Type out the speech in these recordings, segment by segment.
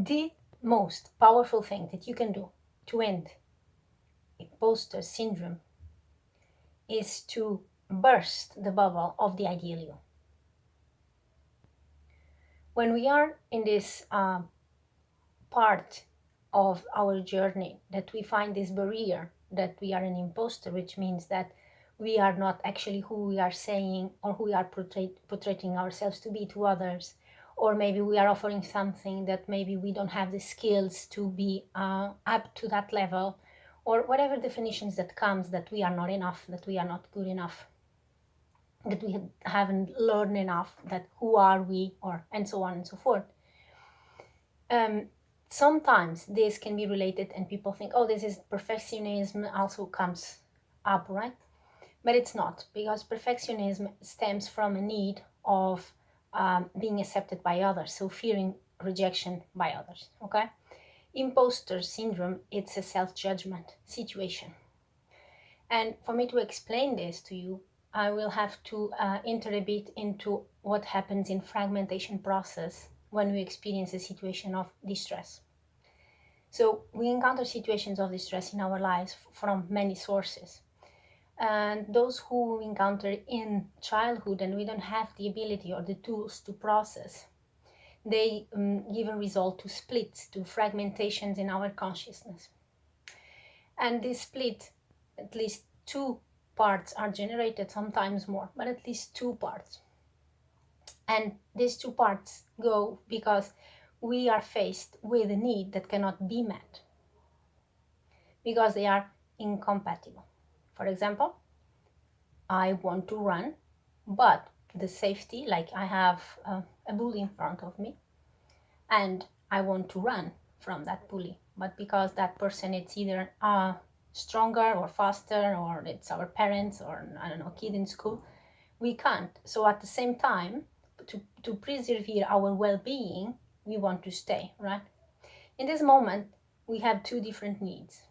The most powerful thing that you can do to end imposter syndrome is to burst the bubble of the ideal you. When we are in this part of our journey that we find this barrier that we are an imposter, which means that we are not actually who we are saying or who we are portraying ourselves to be to others, or maybe we are offering something that maybe we don't have the skills to be up to that level, or whatever definitions that comes, that we are not enough, that we are not good enough, that we haven't learned enough, that who are we, or and so on and so forth. Sometimes this can be related and people think, oh, this is perfectionism also comes up, right? But it's not, because perfectionism stems from a need of being accepted by others, so fearing rejection by others, okay? Imposter syndrome, it's a self-judgment situation. And for me to explain this to you, I will have to enter a bit into what happens in fragmentation process when we experience a situation of distress. So we encounter situations of distress in our lives from many sources. And those who we encounter in childhood and we don't have the ability or the tools to process, they give a result to splits, to fragmentations in our consciousness. And this split, at least two parts are generated, sometimes more, but at least two parts. And these two parts go because we are faced with a need that cannot be met, because they are incompatible. For example, I want to run, but the safety, like I have a bully in front of me, and I want to run from that bully, but because that person, it's either stronger or faster, or it's our parents, or I don't know, kid in school, we can't. So at the same time, to preserve our well-being, we want to stay, right? In this moment, we have two different needs.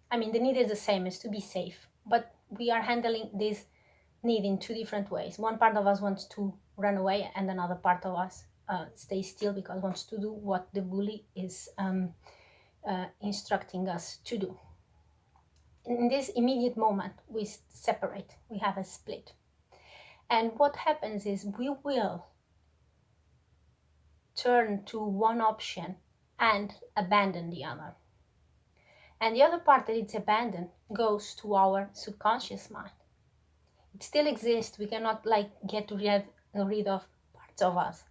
I mean, the need is the same, as to be safe, but we are handling this need in two different ways. One part of us wants to run away, and another part of us stays still because wants to do what the bully is instructing us to do. In this immediate moment, we separate, we have a split. And what happens is we will turn to one option and abandon the other. And the other part that it's abandoned goes to our subconscious mind. It still exists. We cannot get rid of parts of us,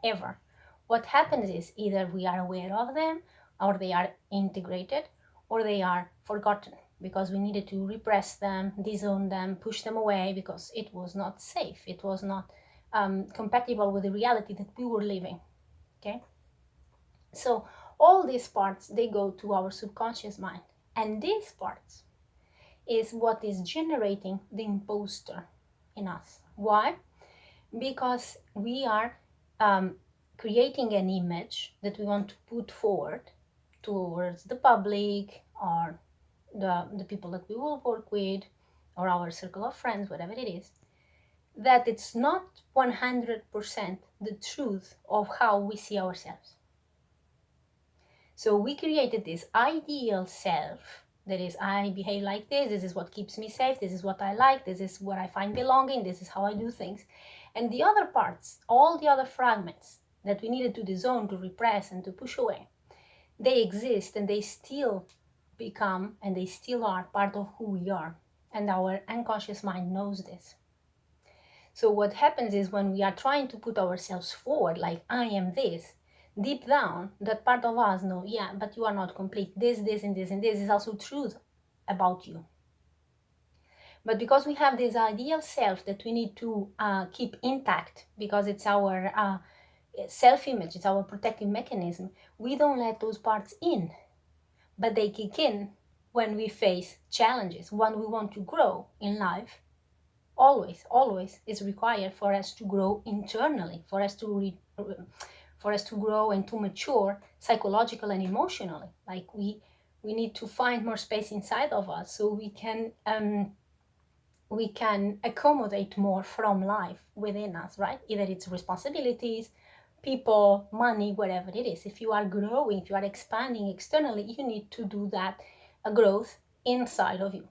ever. What happens is either we are aware of them, or they are integrated, or they are forgotten because we needed to repress them, disown them, push them away because it was not safe. It was not compatible with the reality that we were living. Okay? So all these parts, they go to our subconscious mind. And these parts is what is generating the imposter in us. Why? Because we are creating an image that we want to put forward towards the public, or the people that we will work with, or our circle of friends, whatever it is, that it's not 100% the truth of how we see ourselves. So we created this ideal self, that is, I behave like this is what keeps me safe, this is what I like, this is where I find belonging, this is how I do things. And the other parts, all the other fragments that we needed to disown, to repress, and to push away, they exist, and they still become, and they still are part of who we are. And our unconscious mind knows this. So what happens is, when we are trying to put ourselves forward, like I am this, deep down, that part of us know, yeah, but you are not complete. This, and this, and this is also truth about you. But because we have this ideal self that we need to keep intact, because it's our self-image, it's our protective mechanism, we don't let those parts in. But they kick in when we face challenges, when we want to grow in life. Always is required for us to grow internally, for us to grow and to mature psychologically and emotionally. Like we need to find more space inside of us so we can accommodate more from life within us, right? Either it's responsibilities, people, money, whatever it is. If you are growing, if you are expanding externally, you need to do that growth inside of you.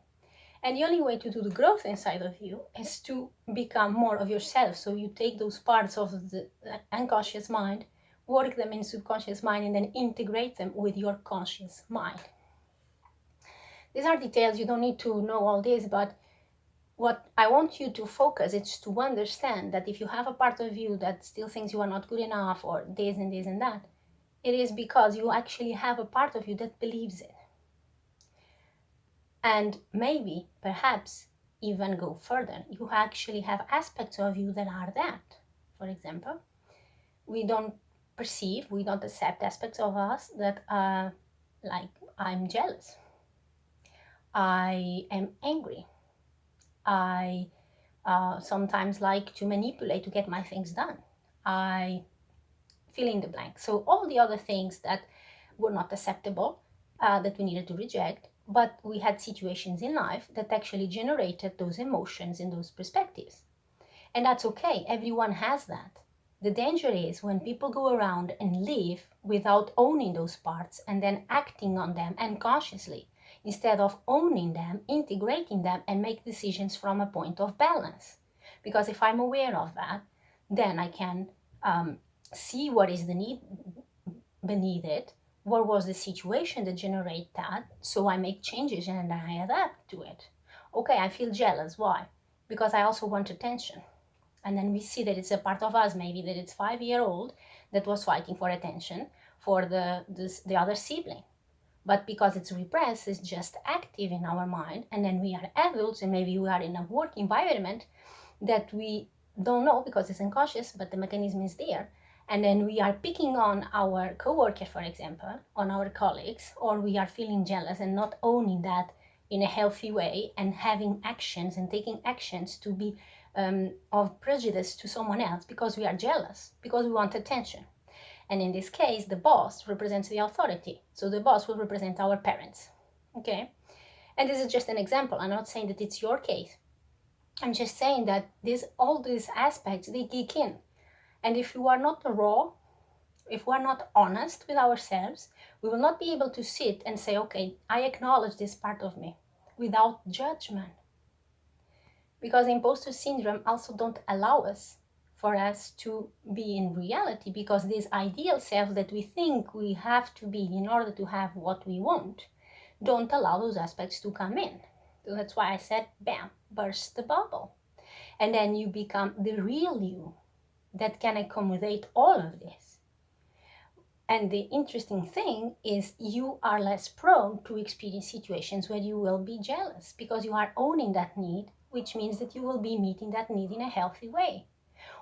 And the only way to do the growth inside of you is to become more of yourself. So you take those parts of the unconscious mind, work them in subconscious mind, and then integrate them with your conscious mind. These are details, you don't need to know all this, but what I want you to focus is to understand that if you have a part of you that still thinks you are not good enough, or this and this and that, it is because you actually have a part of you that believes it. And maybe, perhaps, even go further. You actually have aspects of you that are that. For example, we don't accept aspects of us that are like, I'm jealous, I am angry, I sometimes like to manipulate to get my things done, I fill in the blank. So all the other things that were not acceptable, that we needed to reject, but we had situations in life that actually generated those emotions and those perspectives. And that's okay, everyone has that. The danger is when people go around and live without owning those parts and then acting on them unconsciously, instead of owning them, integrating them, and make decisions from a point of balance. Because if I'm aware of that, then I can see what is the need beneath it, what was the situation that generated that, so I make changes and I adapt to it. Okay, I feel jealous. Why? Because I also want attention. And then we see that it's a part of us, maybe that it's 5-year-old that was fighting for attention for the other sibling. But because it's repressed, it's just active in our mind. And then we are adults and maybe we are in a work environment that we don't know because it's unconscious, but the mechanism is there. And then we are picking on our coworker, for example, on our colleagues, or we are feeling jealous and not owning that in a healthy way and having actions and taking actions to be of prejudice to someone else because we are jealous, because we want attention. And in this case, the boss represents the authority. So the boss will represent our parents. Okay? And this is just an example. I'm not saying that it's your case. I'm just saying that all these aspects, they kick in. And if you are not raw, if we're not honest with ourselves, we will not be able to sit and say, okay, I acknowledge this part of me without judgment. Because imposter syndrome also don't allow us for us to be in reality, because this ideal self that we think we have to be in order to have what we want don't allow those aspects to come in. So that's why I said, bam, burst the bubble. And then you become the real you that can accommodate all of this. And the interesting thing is you are less prone to experience situations where you will be jealous because you are owning that need, which means that you will be meeting that need in a healthy way.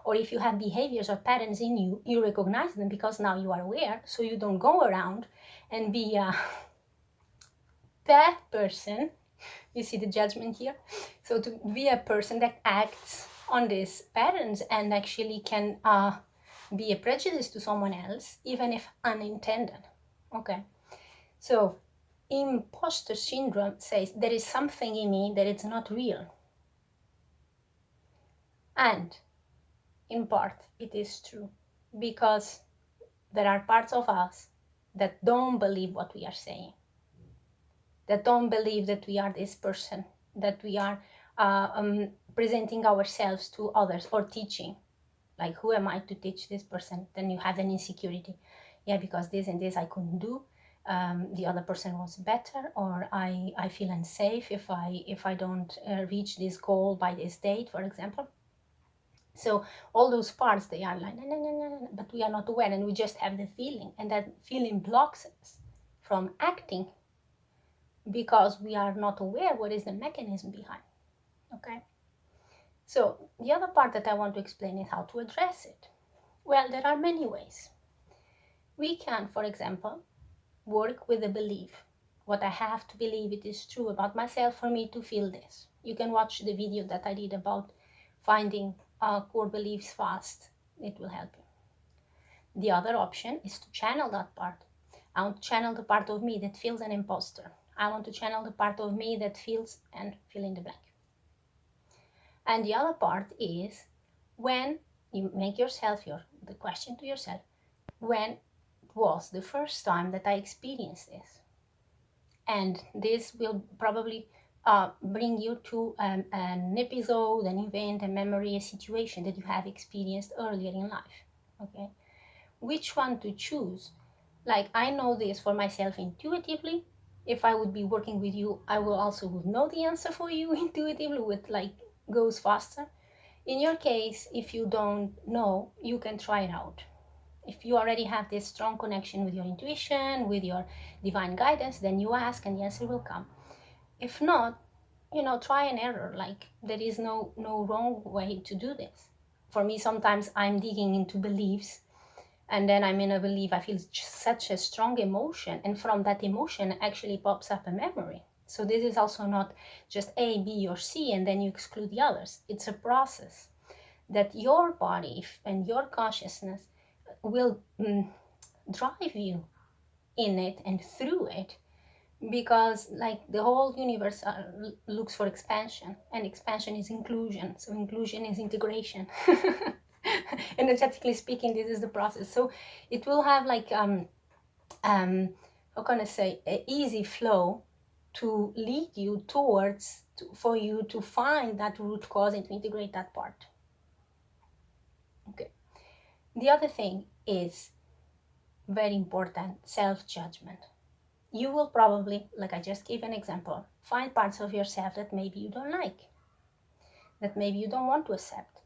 Or if you have behaviors or patterns in you, you recognize them because now you are aware, so you don't go around and be a bad person. You see the judgment here? So to be a person that acts on these patterns and actually can be a prejudice to someone else, even if unintended. Okay, so imposter syndrome says there is something in me that it's not real. And in part, it is true, because there are parts of us that don't believe what we are saying, that don't believe that we are this person, that we are presenting ourselves to others or teaching. Like, who am I to teach this person? Then you have an insecurity. Yeah, because this and this I couldn't do. The other person was better, or I feel unsafe if I don't reach this goal by this date, for example. So all those parts, they are like, no, but we are not aware, and we just have the feeling, and that feeling blocks us from acting because we are not aware what is the mechanism behind. Okay. So the other part that I want to explain is how to address it. Well, there are many ways. We can, for example, work with the belief. What I have to believe it is true about myself for me to feel this. You can watch the video that I did about finding core beliefs fast. It will help you. The other option is to channel that part. I want to channel the part of me that feels an imposter. I want to channel the part of me that feels and fill in the blank. And the other part is when you make yourself the question to yourself, when was the first time that I experienced this? And this will probably bring you to an episode, an event, a memory, a situation that you have experienced earlier in life. Okay, which one to choose? Like, I know this for myself intuitively. If I would be working with you, I will also would know the answer for you intuitively, with like goes faster. In your case, if you don't know, you can try it out. If you already have this strong connection with your intuition, with your divine guidance, then you ask and the answer will come. If not, try and error. Like, there is no wrong way to do this. For me, sometimes I'm digging into beliefs, and then I'm in a belief, I feel such a strong emotion, and from that emotion actually pops up a memory. So this is also not just A, B, or C, and then you exclude the others. It's a process that your body and your consciousness will drive you in it and through it, because like the whole universe looks for expansion, and expansion is inclusion, so inclusion is integration. Energetically speaking, this is the process. So it will have like how can I say, an easy flow to lead you towards for you to find that root cause and to integrate that part. Okay, the other thing is very important: self-judgment. You will probably, like I just gave an example, find parts of yourself that maybe you don't like, that maybe you don't want to accept.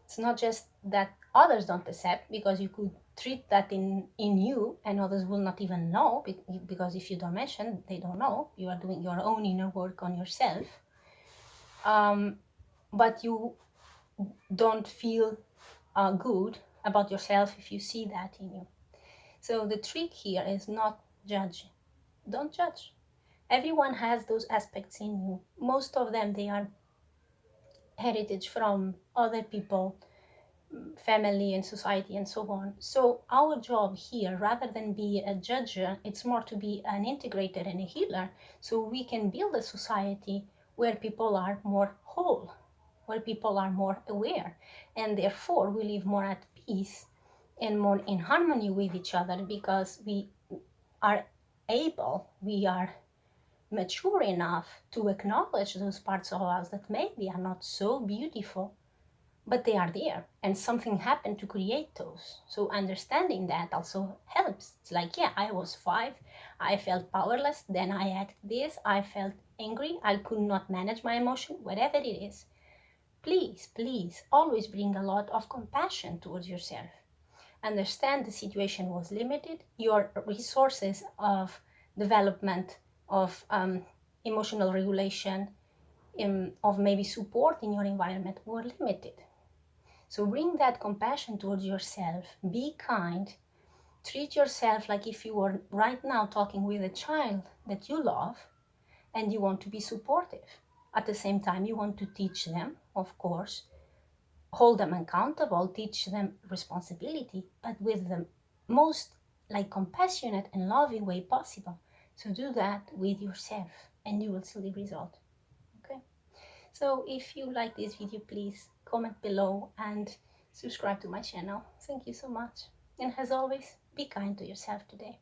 It's not just that others don't accept, because you could treat that in you and others will not even know, because if you don't mention, they don't know. You are doing your own inner work on yourself. But you don't feel good about yourself if you see that in you. So the trick here is not judge. Don't judge. Everyone has those aspects in you. Most of them, they are heritage from other people, family and society and so on. So our job here, rather than be a judger, it's more to be an integrator and a healer, so we can build a society where people are more whole, where people are more aware, and therefore we live more at peace and more in harmony with each other, because we are we are mature enough to acknowledge those parts of us that maybe are not so beautiful, but they are there, and something happened to create those. So understanding that also helps. It's like, yeah, I was 5, I felt powerless, then I acted this, I felt angry, I could not manage my emotion, whatever it is. Please always bring a lot of compassion towards yourself. Understand the situation was limited, your resources of development, of emotional regulation, of maybe support in your environment were limited. So bring that compassion towards yourself. Be kind. Treat yourself like if you were right now talking with a child that you love and you want to be supportive. At the same time, you want to teach them, of course, hold them accountable, teach them responsibility, but with the most like compassionate and loving way possible. So do that with yourself and you will see the result. Okay? So if you like this video, please comment below and subscribe to my channel. Thank you so much. And as always, be kind to yourself today.